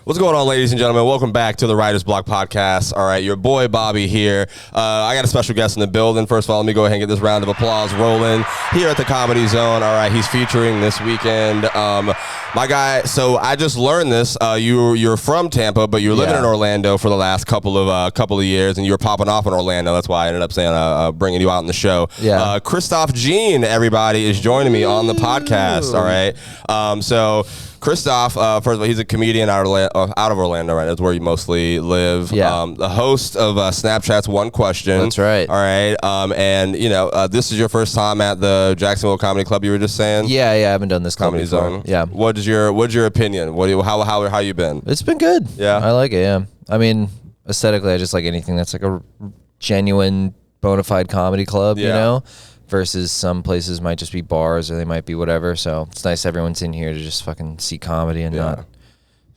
What's going on, ladies and gentlemen? Welcome back to the Writer's Block Podcast. All right, your boy Bobby here. I got a special guest in the building. First of all, let me go ahead and get this round of applause rolling here at the Comedy Zone. All right, he's featuring this weekend. My guy, so I just learned this. You're from Tampa, but you're living in Orlando for the last couple of years, and you were popping off in Orlando. That's why I ended up saying bringing you out in the show. Yeah. Christophe Jean, everybody, is joining me on the podcast. All right. So Christophe, first of all, he's a comedian out of Orlando, right? That's where you mostly live. Yeah. The host of Snapchat's One Question. That's right. All right. And, you know, this is your first time at the Jacksonville Comedy Club, you were just saying? Yeah, I haven't done this Comedy Zone. Yeah. What's your opinion? How you been? It's been good. Yeah. I like it, yeah. I mean, aesthetically, I just like anything that's like a genuine, bona fide comedy club, you know? Versus some places might just be bars or they might be whatever. So it's nice everyone's in here to just fucking see comedy and not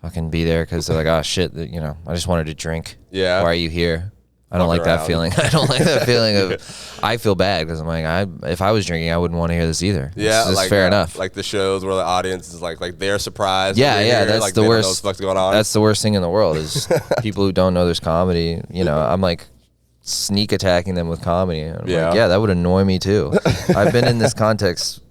fucking be there because they're like, oh shit, you know, I just wanted to drink. Yeah. Why are you here? I don't like that feeling. I don't like that feeling of, I feel bad because I'm like, if I was drinking, I wouldn't want to hear this either. Yeah. It's like, fair enough. Like the shows where the audience is like they're surprised. Yeah. Yeah. That's like the worst. Know what's going on. That's the worst thing in the world is people who don't know there's comedy. You know, I'm like, sneak attacking them with comedy. I'm like, that would annoy me too. I've been in this context,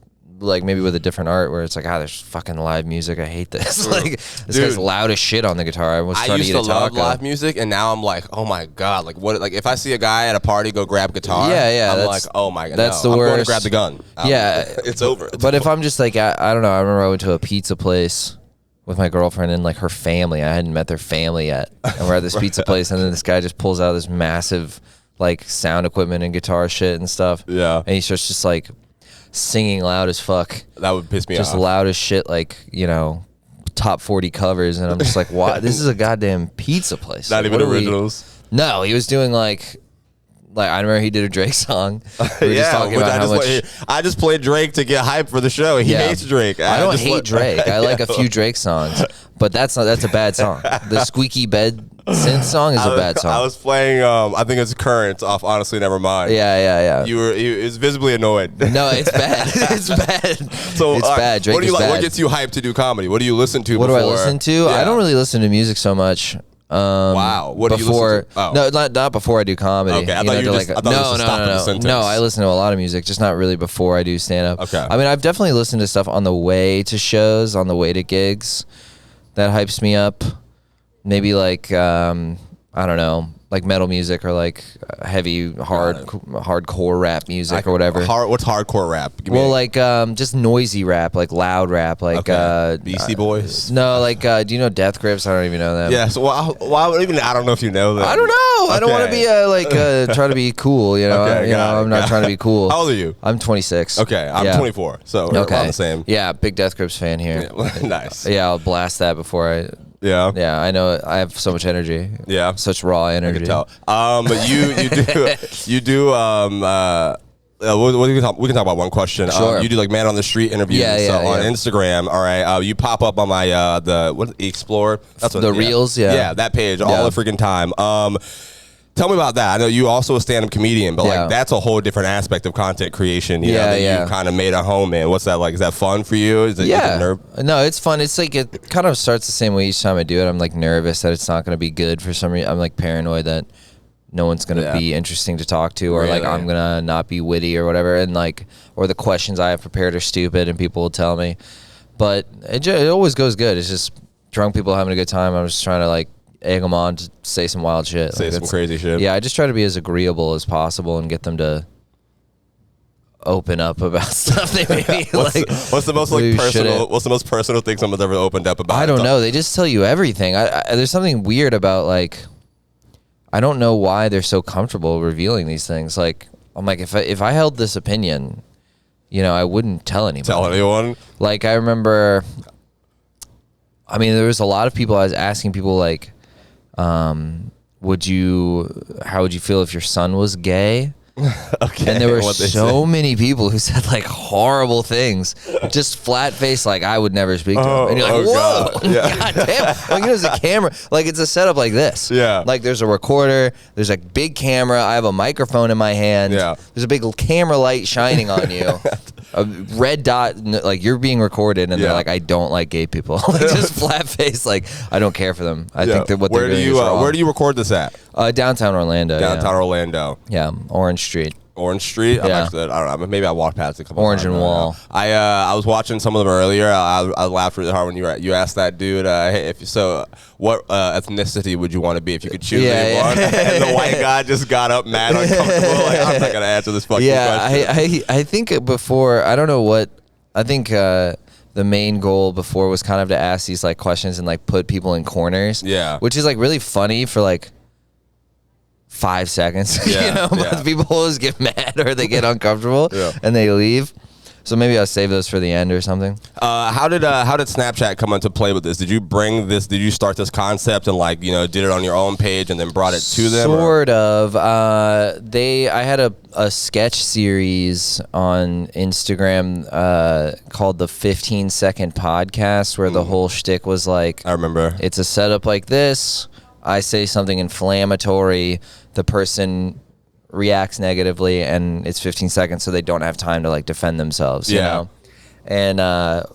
like maybe with a different art, where it's like, there's fucking live music. I hate this. Like this guy's loud as shit on the guitar. I used to love live music, and now I'm like, oh my god, like what? Like if I see a guy at a party go grab guitar, I'm like, oh my god, that's the worst. I'm going to grab the gun. It's over. But if I'm just like, I don't know. I remember I went to a pizza place with my girlfriend and like her family. I hadn't met their family yet, and we're at this pizza place, and then this guy just pulls out this massive like sound equipment and guitar shit and stuff. Yeah, and he starts just like singing loud as fuck. That would piss me off. Just loud as shit, like, you know, top 40 covers, and I'm just like, what? This is a goddamn pizza place. Not even originals. No, he was doing like I remember he did a Drake song. We were just talking about how much I just played Drake to get hype for the show. He hates Drake. I don't hate Drake. I like a few Drake songs, but that's a bad song. The squeaky bed synth song is a bad song. I was playing I think it's Current off Honestly Nevermind. Yeah. He was visibly annoyed. No, it's bad. It's bad. So it's bad. Drake is bad. What gets you hyped to do comedy? What do you listen to? What do I listen to? I don't really listen to music so much. Wow. What do you listen to? Oh. No, not before I do comedy. Okay, I thought you were just No, I listen to a lot of music, just not really before I do stand-up. Okay. I mean, I've definitely listened to stuff on the way to shows, on the way to gigs. That hypes me up. Maybe like, I don't know, like metal music or like heavy, hardcore rap music or whatever. What's hardcore rap? Like just noisy rap, like loud rap, like Beastie Boys. No, like do you know Death Grips? I don't even know them. Yeah, so I don't know if you know them. I don't know. Okay. I don't want to be try to be cool. You know, I'm not trying to be cool. How old are you? I'm 26. Okay, I'm 24. So we're on the same. Yeah, big Death Grips fan here. Yeah, nice. Yeah, I'll blast that before I. Yeah, I know. I have so much energy. Yeah, such raw energy. I can tell. But you do. We can talk about One Question. Sure. You do like man on the street interviews on Instagram. All right. You pop up on my the Explore. That's what the Reels. Yeah, that page all the freaking time. Tell me about that. I know you also a stand-up comedian, but like that's a whole different aspect of content creation. You know, that you kind of made a home in. What's that like? Is that fun for you? Is it No, it's fun. It's like it kind of starts the same way each time I do it. I'm like nervous that it's not going to be good for some reason. I'm like paranoid that no one's going to be interesting to talk to, or like I'm going to not be witty or whatever, and like or the questions I have prepared are stupid, and people will tell me. But it always goes good. It's just drunk people having a good time. I'm just trying to like egg them on to say some wild shit. Say some crazy shit. Yeah, I just try to be as agreeable as possible and get them to open up about stuff they maybe what's the most like personal? What's the most personal thing someone's ever opened up about? I don't know. They just tell you everything. There's something weird about like I don't know why they're so comfortable revealing these things. Like I'm like if I held this opinion, you know, I wouldn't tell anybody. Tell anyone? Like I remember. I mean, there was a lot of people. I was asking people like. How would you feel if your son was gay? Okay. And there were so many people who said like horrible things, just flat face, like I would never speak to him. And you're like, whoa, God, God damn! Like, you know, there's a camera, like it's a setup like this. Yeah. Like there's a recorder, there's a big camera. I have a microphone in my hand. Yeah. There's a big camera light shining on you. A red dot, like you're being recorded, and they're like, I don't like gay people. Like, just flat face, like I don't care for them. I think that what they're doing is wrong. Where do you record this at? Downtown Orlando. Downtown Orlando. Yeah, Orange Street. Orange Street. Yeah. I don't know. Maybe I walked past it a couple Orange times. and Wall. I was watching some of them earlier. I laughed really hard when you asked that dude. Hey, what ethnicity would you want to be if you could choose anyone? And the white guy just got up mad, uncomfortable. Like, I'm not gonna answer this fucking question. I think before, I don't know what. I think the main goal before was kind of to ask these like questions and like put people in corners. Yeah. Which is like really funny for like 5 seconds, but people always get mad or they get uncomfortable and they leave. So maybe I'll save those for the end or something. How did Snapchat come into play with this? Did you bring this? Did you start this concept and like did it on your own page and then brought it to them? Sort of. I had a sketch series on Instagram called the 15-second podcast where the whole shtick was like, I remember, it's a setup like this. I say something inflammatory, the person reacts negatively, and it's 15 seconds, so they don't have time to like defend themselves. You know? And that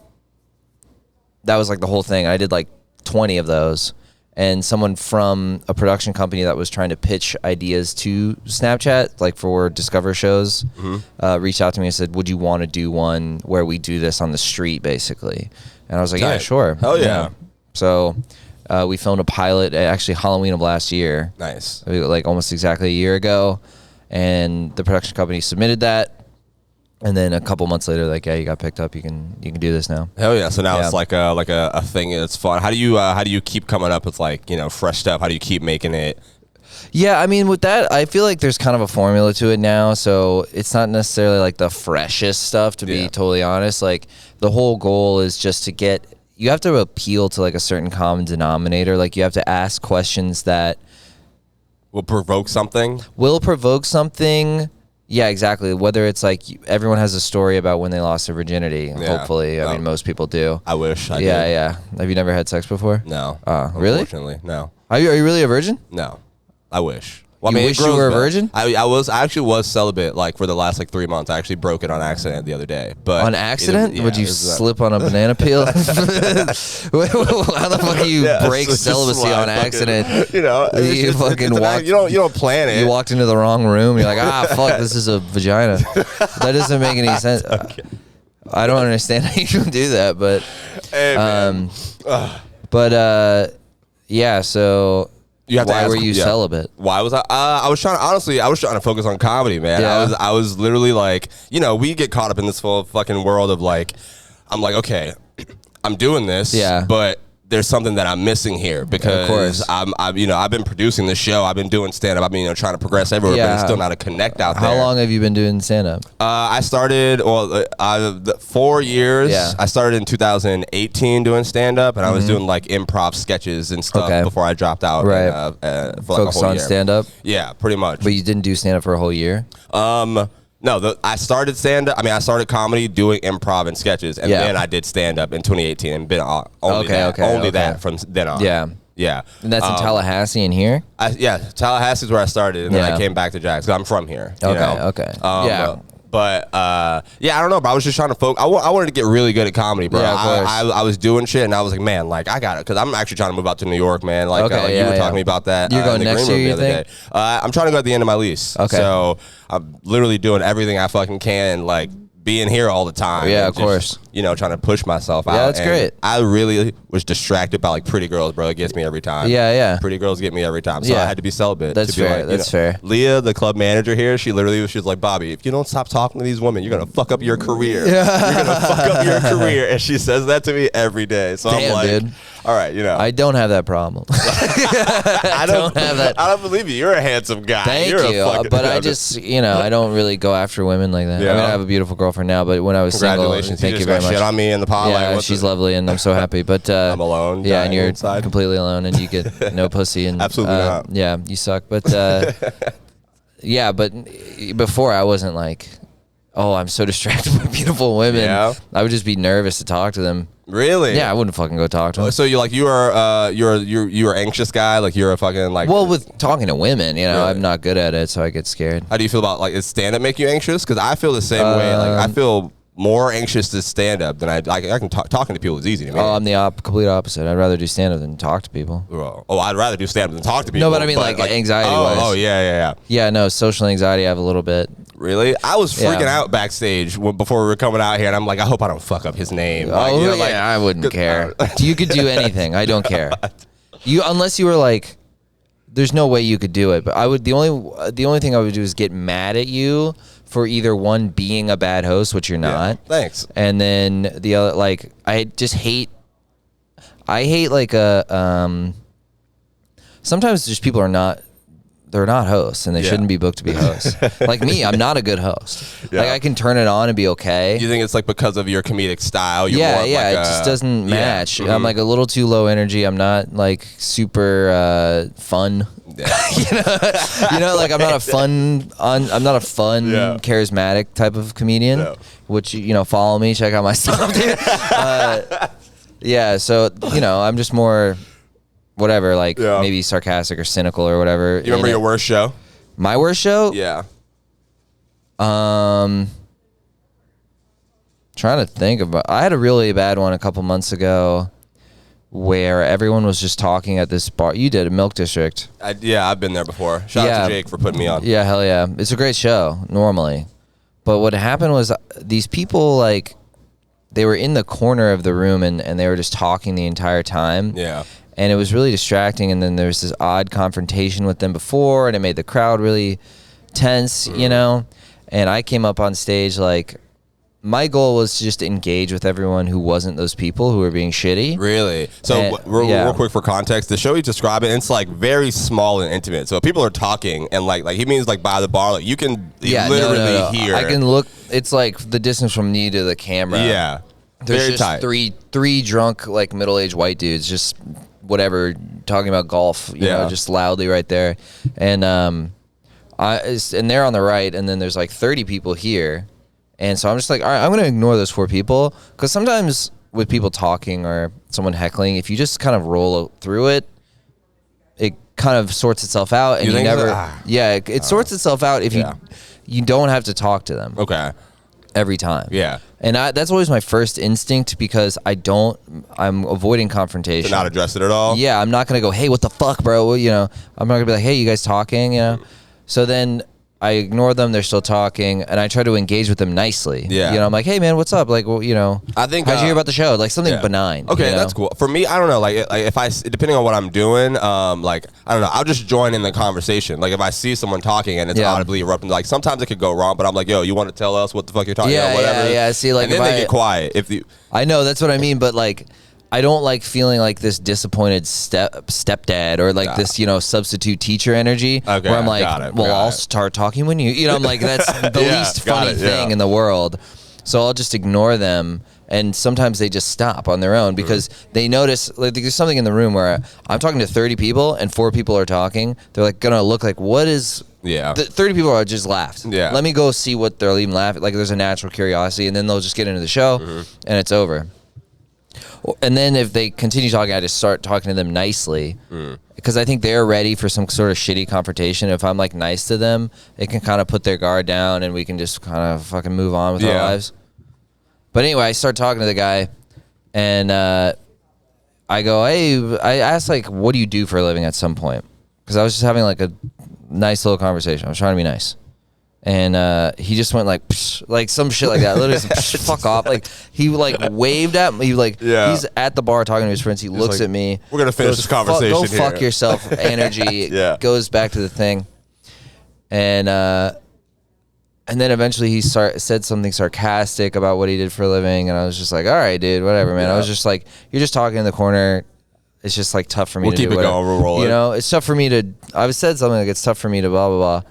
was like the whole thing. I did like 20 of those, and someone from a production company that was trying to pitch ideas to Snapchat, like for Discover shows, reached out to me and said, "Would you want to do one where we do this on the street, basically?" And I was like, "Yeah, sure." Hell yeah. So. We filmed a pilot at actually Halloween of last year. Nice. Like almost exactly a year ago. And the production company submitted that. And then a couple months later, like, yeah, you got picked up. You can do this now. Hell yeah. So now it's like a thing that's fun. How do you keep coming up with like, fresh stuff? How do you keep making it? Yeah, I mean, with that, I feel like there's kind of a formula to it now. So it's not necessarily like the freshest stuff, to be totally honest. Like the whole goal is just to get... You have to appeal to like a certain common denominator. Like you have to ask questions that will provoke something. Yeah, exactly. Whether it's like everyone has a story about when they lost their virginity. Hopefully, I mean most people do. I wish. I did. Yeah. Have you never had sex before? No. Really? Unfortunately, no. Are you really a virgin? No. I wish. Well, you wish you were a virgin? I actually was celibate like for the last like 3 months. I actually broke it on accident the other day. But on accident? Would you slip on a banana peel? How the fuck do you break celibacy on accident? You fucking walked. You don't plan it. You walked into the wrong room. You're like, fuck, this is a vagina. That doesn't make any sense. Okay. I don't understand how you can do that, but hey, man. Yeah. So. Why were you celibate? Why was I? I was trying to focus on comedy, man. Yeah. I was literally like, we get caught up in this full fucking world of like, I'm like, okay, I'm doing this, but there's something that I'm missing here because I've been producing this show. I've been doing stand up. I've been trying to progress everywhere, but it's still not a connect out there. How long have you been doing stand up? I started 4 years. Yeah. I started in 2018 doing stand up, and I was doing like improv sketches and stuff before I dropped out. Right. For like Focus on stand up. Yeah, pretty much. But you didn't do stand up for a whole year. No, I started stand-up. I started comedy doing improv and sketches, and then I did stand-up in 2018 and been only that from then on. Yeah. And that's in Tallahassee and here? Tallahassee is where I started, and then I came back to Jax, because I'm from here. But I don't know, bro. I was just trying to focus. I wanted to get really good at comedy, bro. Yeah, of course. I was doing shit, and I was like, man, like I got it, because I'm actually trying to move out to New York, man. Like, you were talking to me about that. You're going next year, you think? I'm trying to go at the end of my lease. Okay. So I'm literally doing everything I fucking can, like being here all the time. Yeah, of course. Trying to push myself out. Yeah, that's great. I really was distracted by like pretty girls, bro. It gets me every time. Yeah. Pretty girls get me every time. So I had to be celibate. That's fair. That's fair. Leah, the club manager here, she was like, Bobby, if you don't stop talking to these women, you're gonna fuck up your career. You're gonna fuck up your career. And she says that to me every day. So I'm like, dude. All right, I don't have that problem. I don't have that. I don't believe you. You're a handsome guy. Thank you. But I just, I don't really go after women like that. I have a beautiful girlfriend now, but when I was single, thank you very much. Shit on me in the pod. Yeah, she's lovely, and I'm so happy. But I'm alone. Yeah, and you're completely alone, and you get no pussy. And absolutely not. Yeah, you suck. But but before I wasn't like, oh, I'm so distracted by beautiful women. Yeah. I would just be nervous to talk to them. Really? Yeah, I wouldn't fucking go talk to them. So you're an anxious guy, like you're a fucking like. Well, with talking to women, really? I'm not good at it, so I get scared. How do you feel about like, does stand up make you anxious? Because I feel the same way. Like I feel more anxious to stand up than I can talk. Talking to people is easy to me. Oh, I'm the complete opposite. I'd rather do stand up than talk to people. Oh, I'd rather do stand up than talk to people. No, but I mean like anxiety wise. Oh, yeah. Yeah, no, social anxiety I have a little bit. Really? I was freaking out backstage before we were coming out here, and I'm like, I hope I don't fuck up his name. Oh, you know, yeah, I wouldn't care. You could do anything. I don't care. Unless you were like, there's no way you could do it. But I would. The only thing I would do is get mad at you for either one being a bad host, which you're not. Thanks. And then the other, like, I hate like sometimes just people they're not hosts and they shouldn't be booked to be hosts. Like me, I'm not a good host. Yeah. Like I can turn it on and be okay. You think it's like because of your comedic style? You're yeah, more yeah, like it just doesn't match. Mm-hmm. I'm like a little too low energy. I'm not like super fun. Yeah. you know, like I'm not a fun, charismatic type of comedian. No. Which follow me, check out my stuff. Yeah, so I'm just more. Whatever, like maybe sarcastic or cynical or whatever. You remember your worst show? My worst show? Yeah. Trying to think about. I had a really bad one a couple months ago, where everyone was just talking at this bar. You did a Milk District. I've been there before. Shout out to Jake for putting me on. Yeah, hell yeah, it's a great show normally, but what happened was these people like they were in the corner of the room and they were just talking the entire time. Yeah. And it was really distracting, and then there was this odd confrontation with them before, and it made the crowd really tense, And I came up on stage, like, my goal was to just engage with everyone who wasn't those people who were being shitty. Really? So real quick for context, the show he's describing, it's like very small and intimate. So if people are talking, and like he means like by the bar, like you can literally hear. I can look, it's like the distance from me to the camera. Yeah. There's very just tight. three drunk, like middle-aged white dudes, just whatever, talking about golf, you know, just loudly right there. And and they're on the right, and then there's like 30 people here. And so I'm just like, all right, I'm going to ignore those 4 people. Because sometimes with people talking or someone heckling, if you just kind of roll through it, it kind of sorts itself out. And you never, it sorts itself out if you don't have to talk to them. Okay. Every time. Yeah. And that's always my first instinct because I'm avoiding confrontation. To not address it at all? Yeah, I'm not going to go, hey, what the fuck, bro? Well, I'm not going to be like, hey, you guys talking? So then I ignore them. They're still talking. And I try to engage with them nicely. Yeah. I'm like, hey, man, what's up? Like, well, I think, how'd you hear about the show? Like something benign. Okay, that's cool. For me, I don't know. Like if depending on what I'm doing, like, I don't know, I'll just join in the conversation. Like if I see someone talking and it's audibly erupting, like sometimes it could go wrong, but I'm like, yo, you want to tell us what the fuck you're talking about? Whatever. Yeah. See, like, and then they get quiet. I know, that's what I mean, but like, I don't like feeling like this disappointed stepdad or like this, substitute teacher energy where I'm like, I'll start talking when I'm like, that's the least funny thing in the world. So I'll just ignore them. And sometimes they just stop on their own because they notice like there's something in the room where I'm talking to 30 people and 4 people are talking. They're like going to look like, what is... Yeah. 30 people are just laughed. Yeah. Let me go see what they're even laughing. Like there's a natural curiosity and then they'll just get into the show and it's over. And then if they continue talking, I just start talking to them nicely because I think they're ready for some sort of shitty confrontation. If I'm like nice to them, it can kind of put their guard down and we can just kind of fucking move on with our lives. But anyway, I start talking to the guy and I go, hey, I asked like, what do you do for a living at some point? Because I was just having like a nice little conversation. I was trying to be nice. And he just went like, psh, like some shit like that. Literally, psh, fuck off. Like he like waved at me. He's at the bar talking to his friends. He looks at me. We're gonna finish this conversation. Go fuck yourself. Energy. Goes back to the thing. And then eventually he said something sarcastic about what he did for a living, and I was just like, all right, dude, whatever, man. I was just like, you're just talking in the corner. It's just like tough for me to do. We'll keep it going. We'll roll it. It's tough for me to. I've said something like it's tough for me to blah blah blah.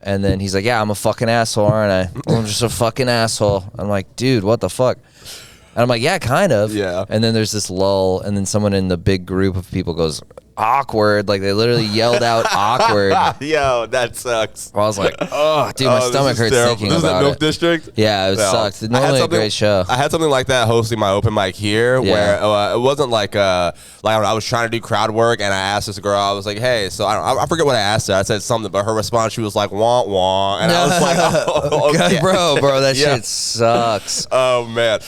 And then he's like, yeah, I'm a fucking asshole, aren't I? I'm just a fucking asshole. I'm like, dude, what the fuck? And I'm like, yeah, kind of. Yeah. And then there's this lull, and then someone in the big group of people goes, awkward. Like they literally yelled out awkward. Yo, that sucks. I was like, oh, dude, my stomach hurts thinking this about is it. Milk District? Yeah, it sucked. Normally a great show. I had something like that hosting my open mic here, where it wasn't like I was trying to do crowd work, and I asked this girl, I was like, hey, so I forget what I asked her. I said something, but her response, she was like, wah, wah. And I was like, oh, okay. bro, that shit sucks. Oh, man.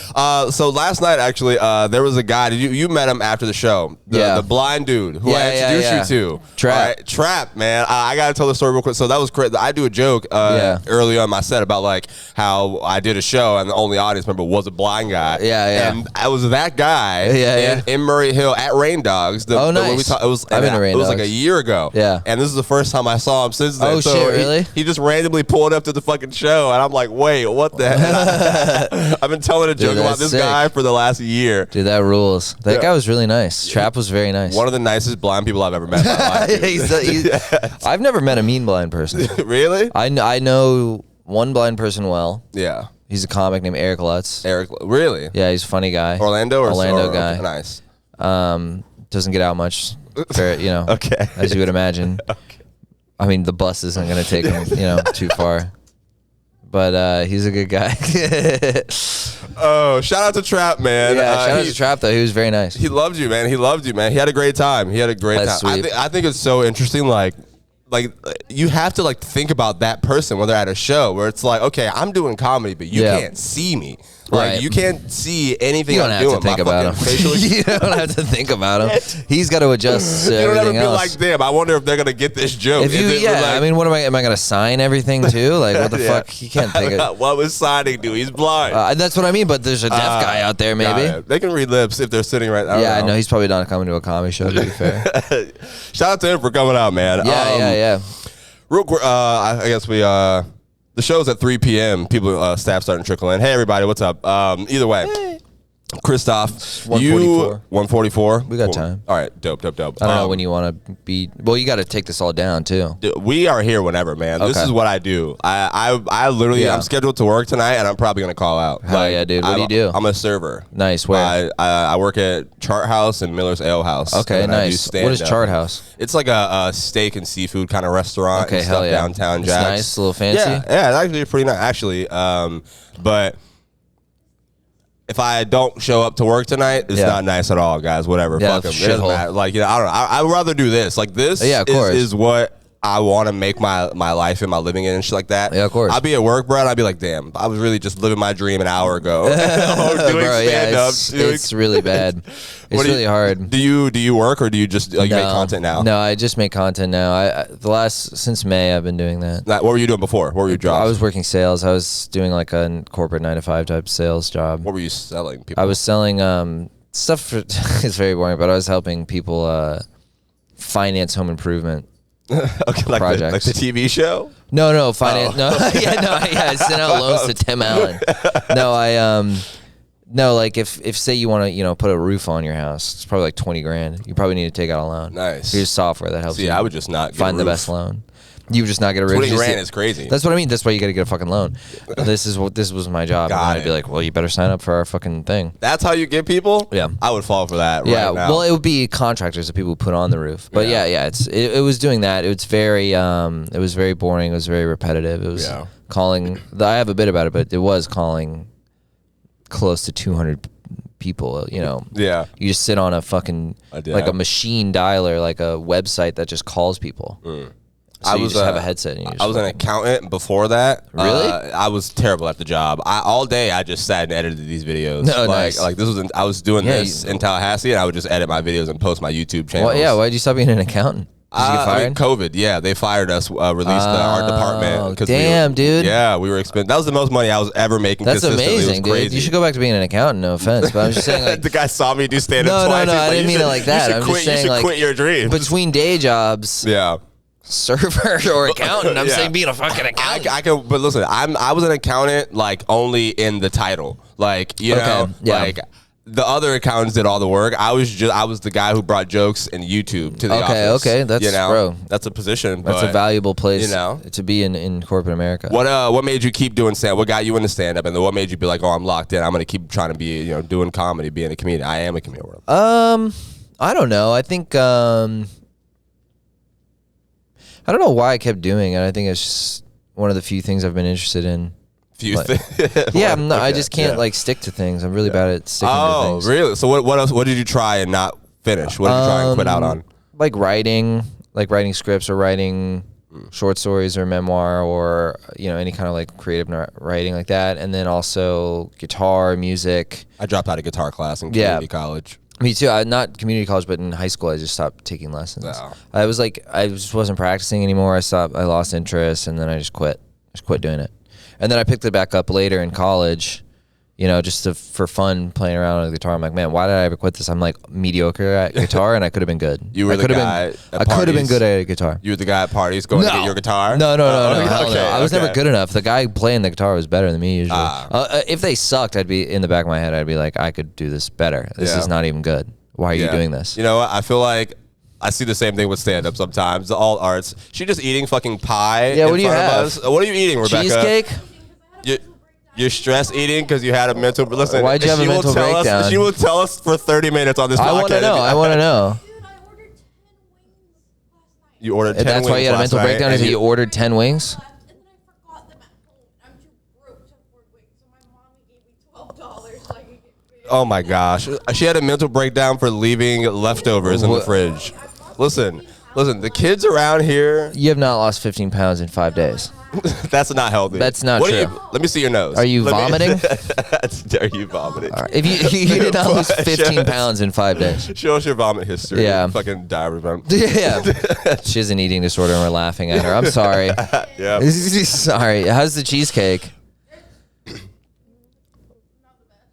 So last night, actually, there was a guy. You met him after the show. The blind dude who I introduced you to. Trap. Trap, man. I got to tell the story real quick. So that was crazy. I do a joke early on in my set about like how I did a show and the only audience member was a blind guy. And I was that guy in Murray Hill at Rain Dogs. Nice. It was like a year ago. Yeah. And this is the first time I saw him since then. Oh, so shit, really? He just randomly pulled up to the fucking show, and I'm like, wait, what the hell? I've been telling a joke about this guy for the last year. Dude, that rules. That guy was really nice. Trap was very nice. One of the nicest blind people I've ever met in my life. I've never met a mean blind person. Really? I know one blind person well. Yeah. He's a comic named Eric Lutz. Really? Yeah, he's a funny guy. Orlando guy. Okay, nice. Doesn't get out much, okay. as you would imagine. Okay. I mean, the bus isn't going to take him, too far. But he's a good guy. Oh, shout out to Trap, man. Yeah, shout out to Trap, though. He was very nice. He loved you, man. He had a great time. That's time. Sweet. I think it's so interesting, like you have to like think about that person when they're at a show where it's like, okay, I'm doing comedy, but you can't see me. Like you can't see anything I'm doing. You don't have to think about him. You don't have to think about him. He's got to adjust to everything else. Like, damn, I wonder if they're gonna get this joke. I mean, what am I gonna sign everything too? Like, what the fuck? He can't think of. What was signing do? He's blind. That's what I mean. But there's a deaf guy out there, maybe. They can read lips if they're sitting right there. I know he's probably not coming to a comedy show. To be fair. Shout out to him for coming out, man. Yeah. Real quick, I guess the show's at 3 p.m. People, staff starting to trickle in. Hey, everybody, what's up? Either way, Christophe, 144. 144. We got time. All right, dope. I don't know when you want to be. Well, you got to take this all down too. We are here whenever, man. Okay. This is what I do. I literally, I'm scheduled to work tonight, and I'm probably gonna call out. Hell yeah, dude. What do you do? I'm a server. Nice. Where? I work at Chart House and Miller's Ale House. Okay, nice. What is Chart House? It's like a steak and seafood kind of restaurant. Okay, hell yeah. Downtown Jacks. Nice, a little fancy. Yeah, it's actually pretty nice, actually. But if I don't show up to work tonight, it's not nice at all, guys. Whatever. Yeah, fuck them. It doesn't matter. Like, I don't know. I'd rather do this. Like, this is what I want to make my life and my living in and shit like that. Yeah, of course. I'd be at work, bro, and I'd be like, damn, I was really just living my dream an hour ago. Doing stand-up. It's really bad. It's really hard. Do you work or do you just you make content now? No, I just make content now. Since May I've been doing that. What were you doing before? What were your jobs? I was working sales. I was doing like a corporate 9-to-5 type sales job. What were you selling people? I was selling stuff for it's very boring, but I was helping people finance home improvement. Okay, like the TV show? No, finance. No, I sent out loans to Tim Allen. No, like if say you want to put a roof on your house, it's probably like 20 grand. You probably need to take out a loan. Nice. Here's software that helps you. I would just not find the best loan. You would just not get a roof. 20 grand is crazy. That's what I mean. That's why you got to get a fucking loan. This was my job. And I'd be like, well, you better sign up for our fucking thing. That's how you get people? Yeah. I would fall for that right now. Well, it would be contractors, the people who put on the roof. But it was doing that. It was very boring. It was very repetitive. It was calling. I have a bit about it, but it was calling close to 200 people, Yeah. You just sit on a fucking like a machine dialer, like a website that just calls people. So you just have a headset. And I was an accountant before that. Really? I was terrible at the job. All day I just sat and edited these videos. No, nice. Like this was. I was doing this in Tallahassee, and I would just edit my videos and post my YouTube channel. Well, yeah. Why did you stop being an accountant? Did you get fired? COVID. Yeah, they fired us. Released our department. Damn, dude. Yeah, we were expensive. That was the most money I was ever making. That's amazing, dude. You should go back to being an accountant. No offense, but I'm just saying. Like, the guy saw me do stand-up twice. No. I didn't mean it like that. I'm just saying, like, quit your dreams between day jobs. Yeah. Server or accountant. I'm saying being a fucking accountant. I can, but listen, I was an accountant like only in the title, like like the other accountants did all the work. I was the guy who brought jokes and YouTube to the office. Okay, that's bro. That's a position. That's a valuable place, to be in corporate America. What made you keep doing stand? What got you into stand up, and then what made you be like, oh, I'm locked in. I'm gonna keep trying to be doing comedy, being a comedian. I am a comedian. I don't know. I think I don't know why I kept doing it. I think it's just one of the few things I've been interested in. Yeah, I just can't like stick to things. I'm really bad at sticking to things. Oh, really? So what else? What did you try and not finish? What did you try and quit out on? Like writing scripts or writing short stories or memoir or any kind of like creative writing like that, and then also guitar, music. I dropped out of guitar class in community college. Me too. Not community college, but in high school, I just stopped taking lessons. No. I just wasn't practicing anymore. I lost interest, and then I just quit. Doing it. And then I picked it back up later in college, just for fun, playing around with the guitar. I'm like, man, why did I ever quit this? I'm like mediocre at guitar, and I could have been good. You were the guy at parties? I could have been good at guitar. You were the guy at parties going to get your guitar? No. Hell no. I was never good enough. The guy playing the guitar was better than me usually. If they sucked, I'd be in the back of my head. I'd be like, I could do this better. This is not even good. Why are you doing this? You know what? I feel like I see the same thing with stand-up sometimes. All arts. She just eating fucking pie in front of us. What are you eating, Rebecca? Cheesecake? You're stress eating because you had a mental... Listen, why'd you have a mental breakdown? She will tell us for 30 minutes on this podcast. I want to know. You ordered 10 wings. That's why you had a mental breakdown, is that you ordered 10 wings? Oh my gosh. She had a mental breakdown for leaving leftovers in the fridge. Listen, the kids around here... You have not lost 15 pounds in 5 days. That's not healthy. That's not true. Let me see your nose. Are you vomiting? Are you vomiting? If you did not lose 15 pounds in 5 days. Show us your vomit history. Yeah. Fucking diarrhea. Yeah. She has an eating disorder and we're laughing at her. I'm sorry. Yeah. Sorry. How's the cheesecake?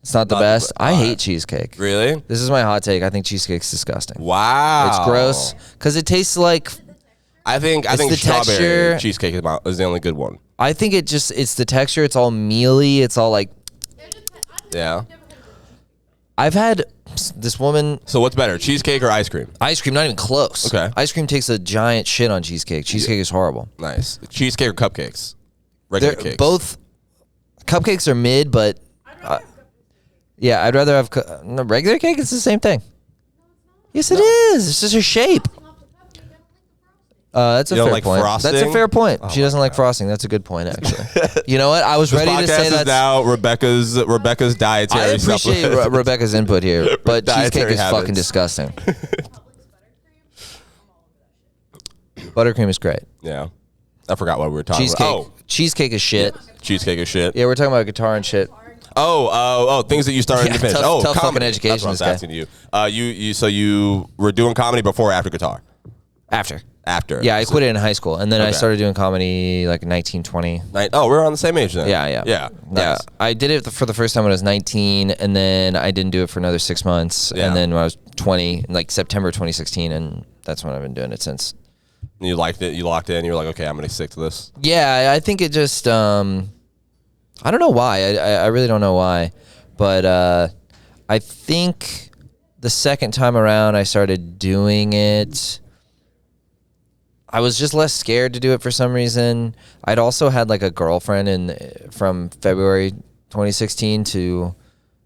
It's not the best. I hate cheesecake. Really? This is my hot take. I think cheesecake's disgusting. Wow. It's gross because it tastes like... I think the strawberry texture. cheesecake is the only good one. I think it's the texture. It's all mealy. It's all like... Yeah. I've had this woman... So what's better, cheesecake or ice cream? Ice cream, not even close. Okay. Ice cream takes a giant shit on cheesecake. Cheesecake is horrible. Nice. Cheesecake or cupcakes? Regular cakes? Both... Cupcakes are mid, but... yeah, I'd rather have... regular cake, it's the same thing. Yes, it is. It's just a shape. That's a fair point. Frosting? That's a fair point. She doesn't like frosting. That's a good point, actually. You know what? I was ready to say that. Now Rebecca's dietary. I appreciate Rebecca's input here, but cheesecake is fucking disgusting. Buttercream is great. Yeah, I forgot what we were talking about. Cheesecake is shit. Cheesecake is shit. Yeah, we're talking about guitar and shit. Oh, things that you started to finish. Tough comedy. fucking education. That's what I was asking you. So you were doing comedy before or after guitar? After. Yeah, I quit it in high school, and then I started doing comedy like 19, 20. Oh, we're on the same age then. Yeah. Nice. I did it for the first time when I was 19, and then I didn't do it for another 6 months, and then when I was 20, like September 2016, and that's when I've been doing it since. And you liked it, you locked in, you were like, okay, I'm going to stick to this. Yeah, I think it just, I don't know why. I really don't know why, but I think the second time around I started doing it, I was just less scared to do it for some reason. I'd also had like a girlfriend from February 2016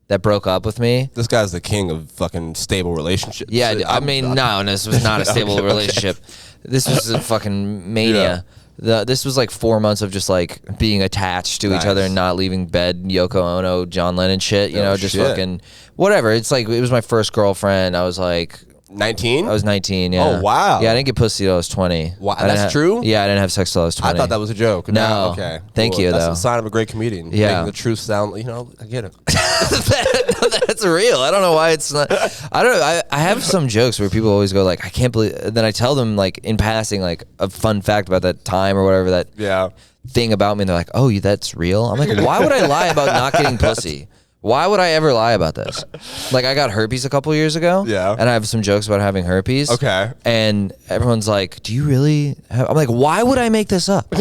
that broke up with me. This guy's the king of fucking stable relationships. Yeah, I mean, no, this was not a stable relationship. This was a fucking mania. This was like 4 months of just like being attached to each other and not leaving bed. Yoko Ono, John Lennon shit, just fucking whatever. It's like, it was my first girlfriend. I was like... 19? I was 19, yeah. Oh, wow. Yeah, I didn't get pussy till I was 20. Wow, that's true? Yeah, I didn't have sex till I was 20. I thought that was a joke. No. Okay. Thank you, that's though. That's a sign of a great comedian. Yeah. Making the truth sound, I get it. That's real. I don't know why it's not. I have some jokes where people always go like, I can't believe. Then I tell them like in passing like a fun fact about that time or whatever that thing about me, and they're like, oh, that's real? I'm like, why would I lie about not getting pussy? Why would I ever lie about this? Like, I got herpes a couple years ago. Yeah. And I have some jokes about having herpes. Okay. And everyone's like, do you really have... I'm like, why would I make this up?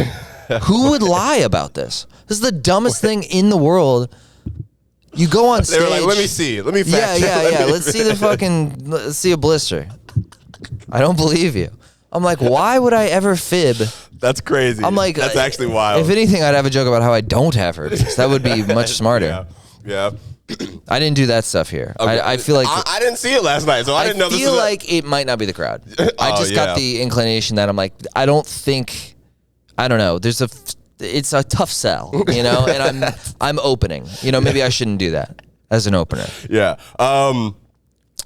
Who would lie about this? This is the dumbest thing in the world. You go on stage... They were like, let me see. Let me fact check. Yeah. Let's see a blister. I don't believe you. I'm like, why would I ever fib? That's crazy. I'm like... That's actually wild. If anything, I'd have a joke about how I don't have herpes. That would be much smarter. Yeah. I didn't do that stuff here. Okay. I feel like I didn't see it last night, so I didn't know this feel was like it might not be the crowd. I just got the inclination that I'm like, I don't know. It's a tough sell, and I'm opening. Maybe I shouldn't do that as an opener. Yeah.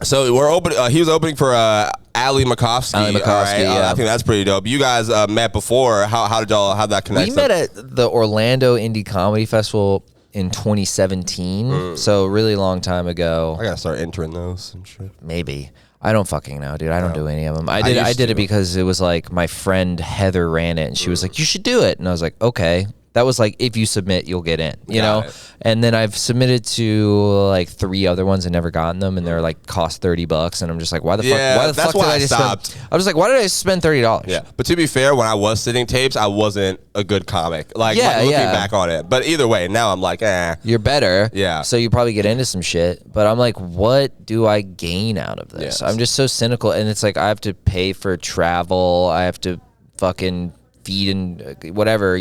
So we're open. He was opening for Ali Makovsky. Ali Makovsky, yeah. I think that's pretty dope. You guys met before. How did y'all have that connection? We met at the Orlando Indie Comedy Festival in 2017. So really long time ago. I gotta start entering those and shit. Maybe. I don't fucking know, dude. I don't do any of them. I did it because it was like my friend Heather ran it, and she was like, "You should do it," and I was like, "Okay." That was like, if you submit, you'll get in, you know? And then I've submitted to like 3 other ones and never gotten them, and they're like cost $30, and I'm just like, why the fuck did I just spend? I was like, why did I spend $30? Yeah, but to be fair, when I was sitting tapes, I wasn't a good comic. Looking back on it. But either way, now I'm like, You're better. Yeah. So you probably get into some shit, but I'm like, what do I gain out of this? Yes. I'm just so cynical, and it's like I have to pay for travel, I have to fucking feed and whatever,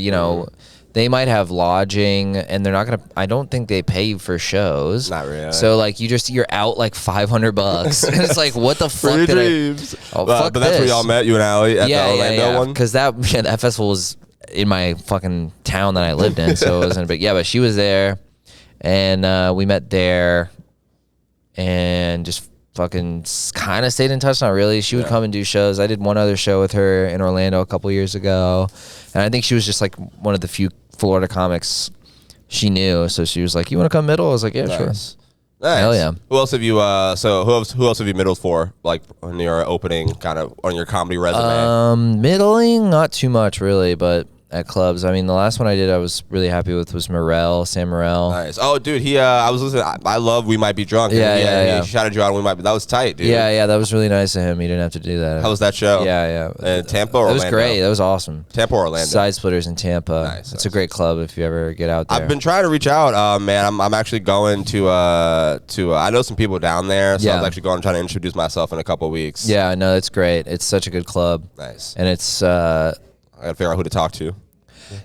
They might have lodging, and they're not gonna. I don't think they pay you for shows. Not really. So like you're out like $500, and it's like, what the fuck did dreams. I? Oh, fuck but that's where y'all met, you and Ali, at the Orlando one. Because that festival was in my fucking town that I lived in, so it wasn't a big. Yeah, but she was there, and we met there, and just fucking kind of stayed in touch. Not really. She would come and do shows. I did one other show with her in Orlando a couple years ago, and I think she was just like one of the few Florida comics she knew. So she was like, "You want to come middle?" I was like, "Yeah, sure." Nice. Hell yeah. Who else have you? Who else have you middled for? Like on your opening, kind of on your comedy resume? Middling, not too much really, but at clubs. I mean, the last one I did I was really happy with was Sam Morrell. Nice. Oh, dude, I was listening. I love We Might Be Drunk. Yeah. He shouted you out on We Might Be. That was tight, dude. Yeah, that was really nice of him. He didn't have to do that. How was that show? Yeah. Tampa or Orlando? It was great. That was awesome. Tampa or Orlando? Side Splitters in Tampa. Nice. It's a great club if you ever get out there. I've been trying to reach out, man. I'm actually going to I know some people down there, so I was actually going to try to introduce myself in a couple of weeks. Yeah, no, it's great. It's such a good club. Nice. And it's I gotta figure out who to talk to.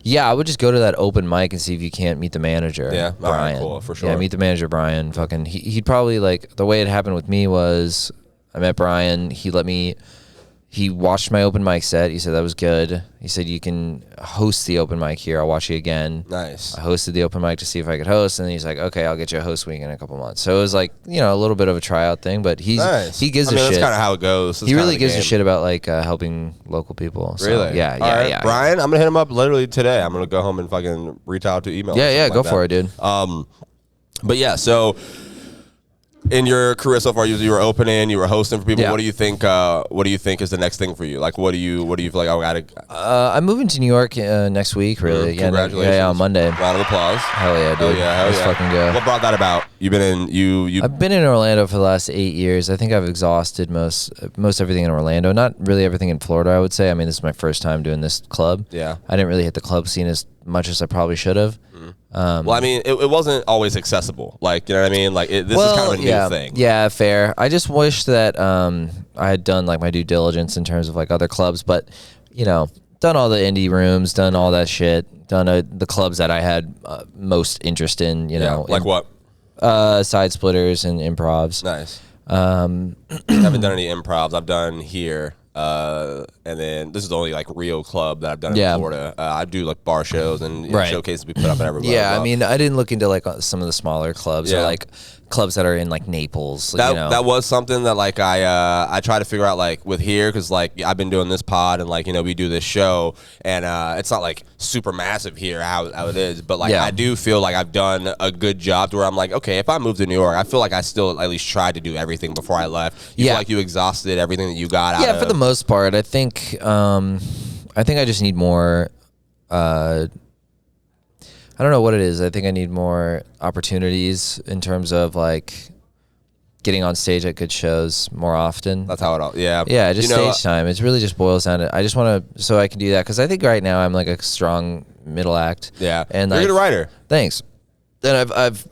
Yeah, I would just go to that open mic and see if you can't meet the manager. Yeah, Brian. Right, cool, for sure. Yeah, meet the manager, Brian. Fucking, he'd probably like the way it happened with me was I met Brian. He watched my open mic set. He said that was good. He said you can host the open mic here. I'll watch you again. Nice. I hosted the open mic to see if I could host, and he's like, okay, I'll get you a host week in a couple months. So it was like, a little bit of a tryout thing, but he gives a shit. That's kind of how it goes. He really gives a shit about like helping local people. So, really? Yeah. Brian, I'm gonna hit him up literally today. I'm gonna go home and fucking reach out to email. Yeah, go for it, dude. But yeah, so. In your career so far, you were opening, you were hosting for people. Yeah. What do you think? What do you think is the next thing for you? Like, what do you feel like? I gotta. I'm moving to New York next week. Really? Congratulations! Yeah, on Monday. Round of applause. Hell yeah, dude! Let's fucking go. What brought that about? You've been in I've been in Orlando for the last 8 years. I think I've exhausted most everything in Orlando. Not really everything in Florida, I would say. I mean, this is my first time doing this club. Yeah. I didn't really hit the club scene as much as I probably should have. Well, I mean, it wasn't always accessible. Like, you know what I mean? Like, this is kind of a new thing. Yeah, fair. I just wish that I had done like my due diligence in terms of like other clubs, but done all the indie rooms, done all that shit, done the clubs that I had most interest in. Like what? Side Splitters and improvs. Nice. I haven't done any improvs. I've done here. And then this is the only like real club that I've done in Florida. I do like bar shows and showcases we put up and everywhere. Yeah, I mean, I didn't look into like some of the smaller clubs or like clubs that are in like Naples. That was something that like I try to figure out like with here because like I've been doing this pod and like we do this show and it's not like super massive here how it is, but like I do feel like I've done a good job to where I'm like, okay, if I move to New York, I feel like I still at least tried to do everything before I left. You feel like you exhausted everything that you got out of. For the most part. I think I just need more I don't know what it is. I think I need more opportunities in terms of like getting on stage at good shows more often. That's how it all. Yeah. Yeah, just stage time. It really just boils down to I just want to so I can do that because I think right now I'm like a strong middle act. Yeah. And you're a good writer. Thanks. Then I've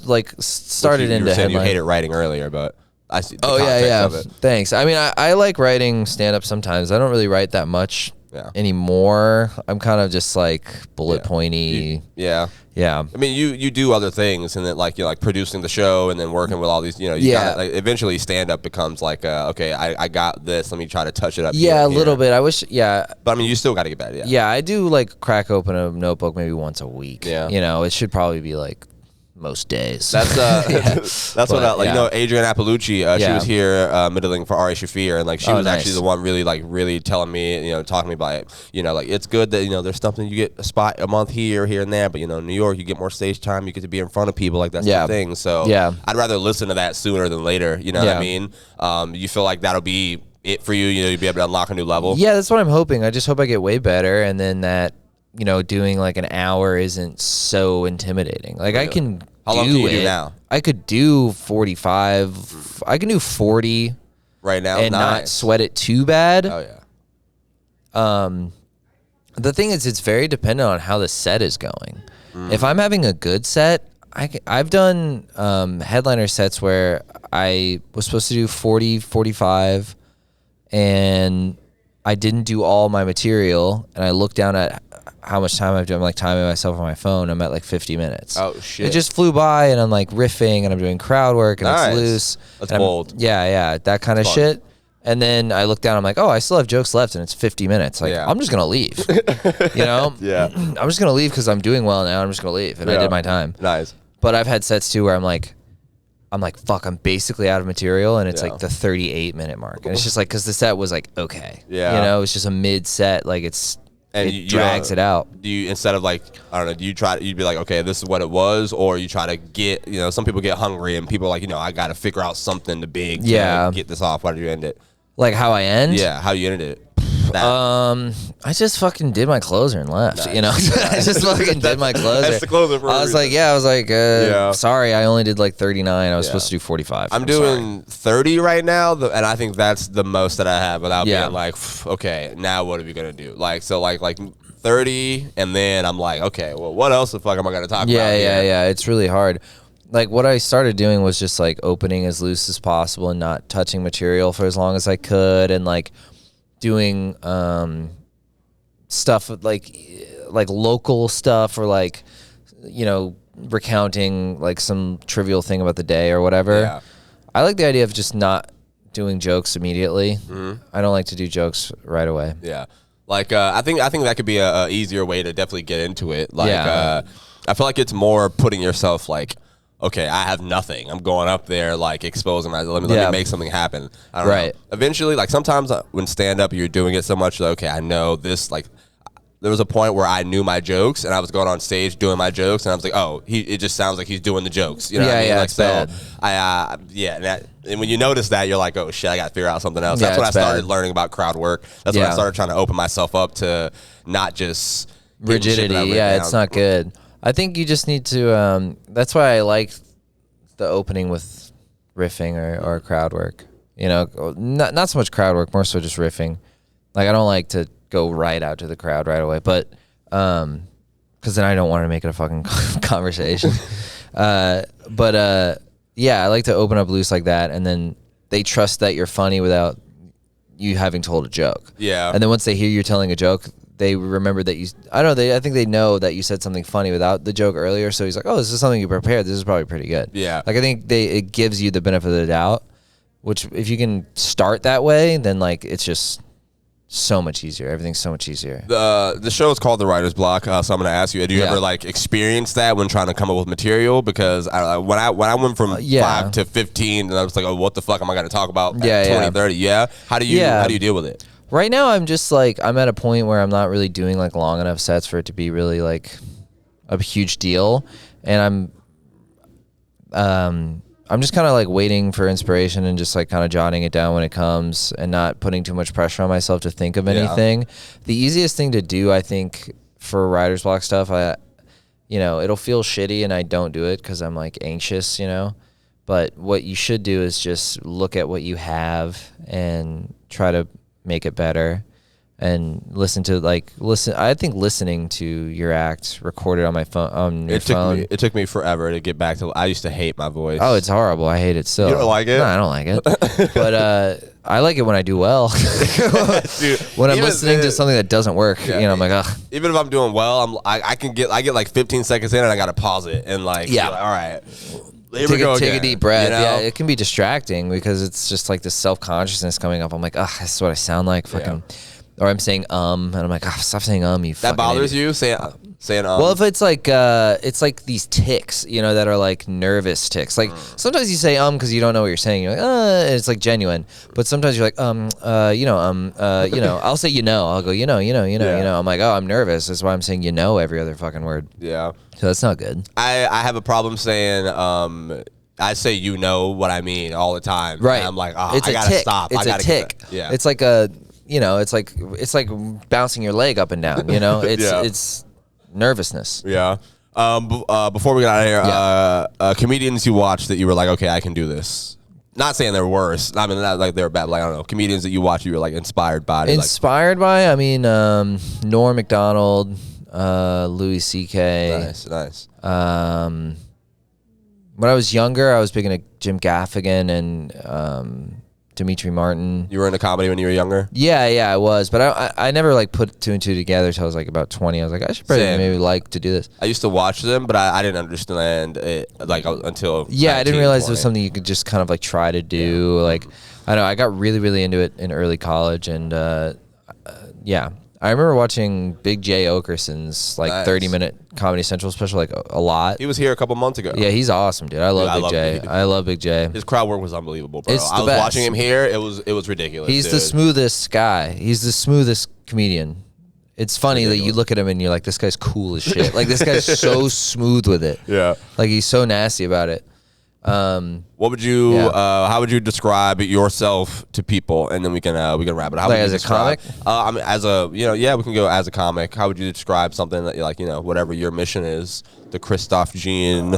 like started into headline. You hated writing earlier, but I see. Yeah. Thanks. I mean, I like writing stand up sometimes. I don't really write that much anymore. I'm kind of just like bullet pointy. Yeah. I mean, you do other things, and then like you're like producing the show, and then working with all these. You gotta, like, eventually stand up becomes like, okay, I got this. Let me try to touch it up. Yeah, a little bit. I wish. Yeah. But I mean, you still got to get better. Yeah, I do like crack open a notebook maybe once a week. Yeah. It should probably be like most days. That's that's what Adrienne Appalucci, she was here middling for Ari Shafir, and like she was actually the one really telling me, talking to me about it, like it's good that there's something, you get a spot a month here and there, but New York, you get more stage time, you get to be in front of people, like that's the thing. So I'd rather listen to that sooner than later. You know what I mean? You feel like that'll be it for you? You'll be able to unlock a new level. Yeah, that's what I'm hoping. I just hope I get way better, and then that. Doing like an hour isn't so intimidating. Like I can How long can you do now? I could do 45. I can do 40 right now and not sweat it too bad. Oh yeah. The thing is, it's very dependent on how the set is going. If I'm having a good set, I've done headliner sets where I was supposed to do 40, 45, and I didn't do all my material, and I looked down at how much time I've done. I'm like timing myself on my phone. I'm at like 50 minutes. Oh shit! It just flew by, and I'm like riffing, and I'm doing crowd work, and it's loose. That's bold. Yeah, that kind of shit. And then I look down. I'm like, oh, I still have jokes left, and it's 50 minutes. Like, I'm just gonna leave. Yeah. I'm just gonna leave because I'm doing well now. I'm just gonna leave, and I did my time. Nice. But I've had sets too where I'm like, fuck, I'm basically out of material, and it's like the 38-minute mark, and it's just like because the set was like okay, it's just a mid set, like it drags it out. Do you, instead of like, I don't know, you'd be like, okay, this is what it was, or you try to get, some people get hungry and people are like, I got to figure out something to big to get this off. Why did you end it? Like how I end? Yeah, how you ended it. I just fucking did my closer and left. I just fucking did my closer. That's the closer for I was like, sorry, I only did like 39. I was supposed to do 45. I'm doing 30 right now, and I think that's the most that I have without being like, okay, now what are we gonna do? Like, so like 30, and then I'm like, okay, well, what else the fuck am I gonna talk about? Yeah. It's really hard. Like what I started doing was just like opening as loose as possible and not touching material for as long as I could, and like doing stuff like local stuff, or like recounting like some trivial thing about the day or whatever. I like the idea of just not doing jokes immediately. I don't like to do jokes right away. Like I think that could be a easier way to definitely get into it. Like I feel like it's more putting yourself like, okay, I have nothing. I'm going up there, like, exposing myself. Let me make something happen. I don't know. Eventually, like, sometimes when stand-up, you're doing it so much, like, okay, I know this, like, there was a point where I knew my jokes, and I was going on stage doing my jokes, and I was like, oh, it just sounds like he's doing the jokes. You know what I mean? Like, so, and when you notice that, you're like, oh, shit, I got to figure out something else. That's when I started learning about crowd work. That's when I started trying to open myself up to not just rigidity. It's not good. I think you just need to, that's why I like the opening with riffing or crowd work. Not so much crowd work, more so just riffing. Like, I don't like to go right out to the crowd right away, but, because then I don't want to make it a fucking conversation. I like to open up loose like that, and then they trust that you're funny without you having told a joke. Yeah. And then once they hear you telling a joke, they remember that you, I think they know that you said something funny without the joke earlier. So he's like, oh, this is something you prepared. This is probably pretty good. Yeah. Like, I think it gives you the benefit of the doubt, which if you can start that way, then like, it's just so much easier. Everything's so much easier. The show is called The Writer's Block. So I'm going to ask you, do you ever like experience that when trying to come up with material? Because when I went from 5 to 15, and I was like, oh, what the fuck am I going to talk about at 20, 30? Yeah. How do you deal with it? Right now, I'm just like, I'm at a point where I'm not really doing like long enough sets for it to be really like a huge deal. And I'm just kind of like waiting for inspiration and just like kind of jotting it down when it comes and not putting too much pressure on myself to think of anything. The easiest thing to do, I think, for writer's block stuff, it'll feel shitty and I don't do it because I'm like anxious, But what you should do is just look at what you have and try to make it better, and listen. I think listening to your act recorded on my phone, on your phone. It took me forever to get back to. I used to hate my voice. Oh, it's horrible. I hate it still. You don't like it? No, I don't like it. But I like it when I do well. Dude, when I'm listening to something that doesn't work, I'm like, ugh. Even if I'm doing well, I get like 15 seconds in and I gotta pause it and like, be like, all right, here we go Take again, a deep breath. you know? Yeah, it can be distracting because it's just like this self-consciousness coming up. I'm like, ugh, this is what I sound like. Fucking. Or I'm saying and I'm like, oh, stop saying you That fucking bothers idiot. you saying Well, if it's like these ticks, that are like nervous ticks. Like sometimes you say because you don't know what you're saying. You're like, it's like genuine. But sometimes you're like, I'll say I'll go, I'm like, oh, I'm nervous. That's why I'm saying every other fucking word. Yeah. So that's not good. I have a problem saying I say what I mean all the time. Right. And I'm like, it's I a gotta tick. stop. It's I gotta a tick. Yeah. It's like it's like bouncing your leg up and down. It's nervousness. Yeah. Before we get out of here, comedians you watch that you were like, okay, I can do this. Not saying they're worse. I mean, not like they're bad. Like, I don't know. Comedians that you watch, you were like inspired by. Inspired by? I mean, Norm Macdonald, Louis C.K. Nice. When I was younger, I was big into Jim Gaffigan and Dimitri Martin. You were into comedy when you were younger? Yeah, I was. But I never like put two and two together until I was like about 20. I was like, I should probably maybe like to do this. I used to watch them, but I didn't understand it like until 19, I didn't realize 20. it was something you could just kind of like try to do. Like, I don't know, I got really, really into it in early college. And I remember watching Big J Okerson's like 30-minute Comedy Central special like a lot. He was here a couple months ago. Yeah, he's awesome, dude. I love Big J. I love Big J. His crowd work was unbelievable, bro. It's the I was best. watching him here. It was ridiculous. He's the smoothest guy. He's the smoothest comedian. It's funny that you look at him and you're like, this guy's cool as shit. Like, this guy's so smooth with it. Yeah. Like, he's so nasty about it. What would you? How would you describe yourself to people? And then we can wrap it. How like would as you a comic? I mean, as a we can go as a comic. How would you describe something that you like? Whatever your mission is, the Christophe gene.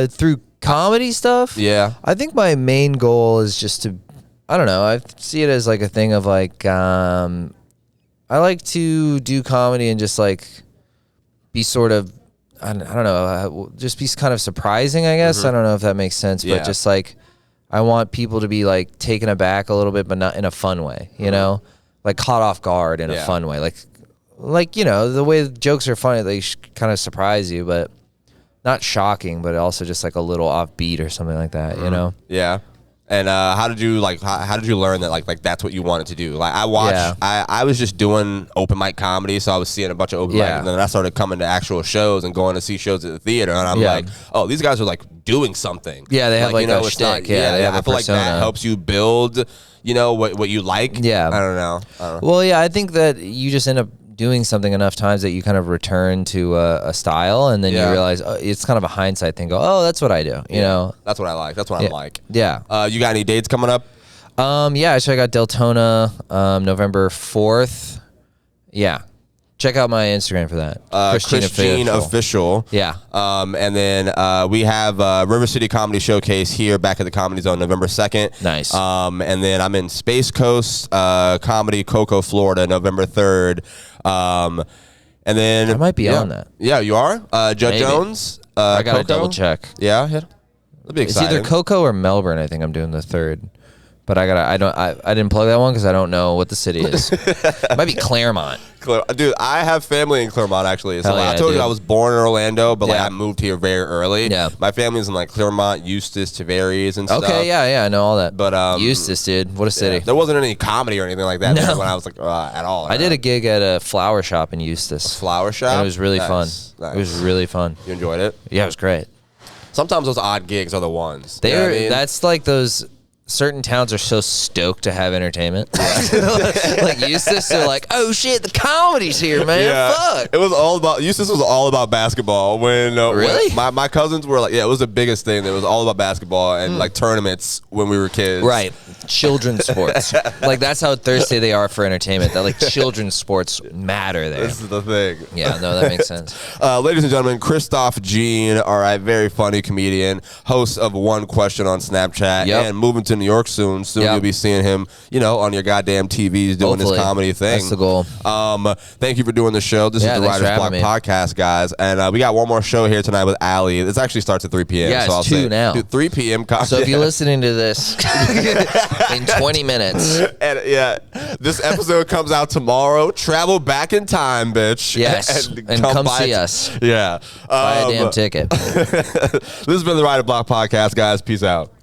Through comedy stuff. Yeah. I think my main goal is just to, I don't know. I see it as like a thing of like, I like to do comedy and just like be sort of. I don't know, just be kind of surprising, I guess. I don't know if that makes sense, but just like, I want people to be like taken aback a little bit, but not in a fun way, like caught off guard in a fun way. Like, the way the jokes are funny, they kind of surprise you, but not shocking, but also just like a little offbeat or something like that, Yeah. And how did you learn that like that's what you wanted to do? Like I watched, I was just doing open mic comedy, so I was seeing a bunch of open mic, and then I started coming to actual shows and going to see shows at the theater, and I'm like, oh, these guys are like doing something. Yeah, they have like a shtick. They have I a feel persona. like that helps you build, what you like. Yeah, I don't know. Well, yeah, I think that you just end up doing something enough times that you kind of return to a style, and then you realize it's kind of a hindsight thing. Go, oh, that's what I do. You know, that's what I like. That's what I'm like. Yeah. You got any dates coming up? So I got Deltona, November 4th. Yeah. Check out my Instagram for that. Christine Official. Yeah. And then we have River City Comedy Showcase here back at the Comedy Zone November 2nd. Nice. And then I'm in Space Coast Comedy Cocoa, Florida, November 3rd. And then I might be on that. Yeah, you are? Judge Maybe. Jones. I got to Cocoa? double check. Yeah. That'd be It's exciting. either Cocoa or Melbourne. I think I'm doing the 3rd. But I didn't plug that one because I don't know what the city is. It might be Claremont. Dude, I have family in Claremont actually. So Hell yeah, I told you dude. I was born in Orlando, but like Yeah. I moved here very early. Yeah. My family's in like Claremont, Eustis, Tavares, and stuff. Okay, yeah, I know all that. But Eustis, dude, what a city. There wasn't any comedy or anything like that No. when I was like at all. I did a gig at a flower shop in Eustis. flower shop. And it was really fun. Nice. It was really fun. You enjoyed it? Yeah, it was great. Sometimes those odd gigs are the ones. They You know are. what I mean? That's like those. Certain towns are so stoked to have entertainment. Like Eustis, they're like, "Oh shit, the comedy's here, man! Fuck!" It was all about Eustis was all about basketball. When Really? when my cousins were like, it was the biggest thing. It was all about basketball and like tournaments when we were kids. Right, children's sports. Like that's how thirsty they are for entertainment. That like children's sports matter there. This is the thing. Yeah, no, that makes sense. Ladies and gentlemen, Christophe Jean, all right, very funny comedian, host of One Question on Snapchat, Yep. and moving to New York soon. Soon Yep. you'll be seeing him, on your goddamn TVs doing Hopefully. his comedy thing. That's the goal. Thank you for doing the show. This Yeah, is the thanks for Writer's Block having me. podcast, guys, and we got one more show here tonight with Allie. This actually starts at 3 p.m. Yeah, so it's I'll 2 say, now. Dude, 3 p.m. So if you're listening to this, in 20 minutes. And yeah, this episode comes out tomorrow. Travel back in time, bitch. Yes, and come see us. Yeah. Buy a damn ticket. This has been the Ride the Block podcast, guys. Peace out.